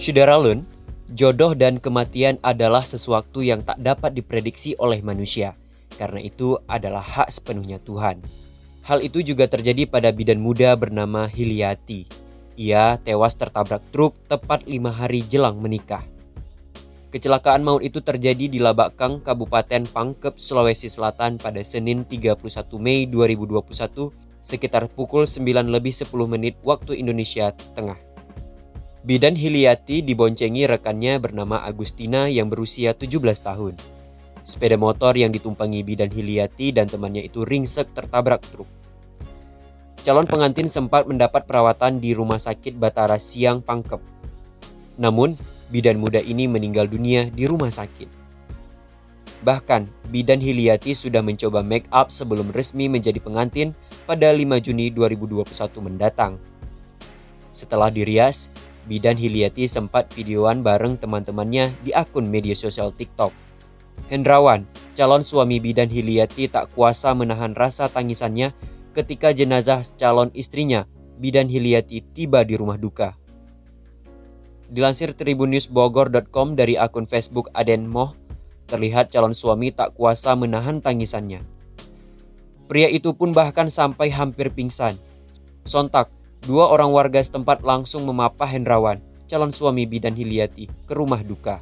Syederalun, jodoh dan kematian adalah sesuatu yang tak dapat diprediksi oleh manusia. Karena itu adalah hak sepenuhnya Tuhan. Hal itu juga terjadi pada bidan muda bernama Hiliati. Ia tewas tertabrak truk tepat 5 hari jelang menikah. Kecelakaan maut itu terjadi di Labakang, Kabupaten Pangkep, Sulawesi Selatan pada Senin 31 Mei 2021 sekitar pukul 9:10 waktu Indonesia Tengah. Bidan Hiliati diboncengi rekannya bernama Agustina yang berusia 17 tahun. Sepeda motor yang ditumpangi bidan Hiliati dan temannya itu ringsek tertabrak truk. Calon pengantin sempat mendapat perawatan di Rumah Sakit Batara Siang Pangkep. Namun, bidan muda ini meninggal dunia di rumah sakit. Bahkan, bidan Hiliati sudah mencoba make up sebelum resmi menjadi pengantin pada 5 Juni 2021 mendatang. Setelah dirias, bidan Hiliati sempat videoan bareng teman-temannya di akun media sosial TikTok. Hendrawan, calon suami bidan Hiliati, tak kuasa menahan rasa tangisannya ketika jenazah calon istrinya, bidan Hiliati, tiba di rumah duka. Dilansir tribunnewsbogor.com dari akun Facebook Aden Moh, terlihat calon suami tak kuasa menahan tangisannya. Pria itu pun bahkan sampai hampir pingsan. Sontak, 2 orang warga setempat langsung memapah Hendrawan, calon suami bidan Hiliati, ke rumah duka.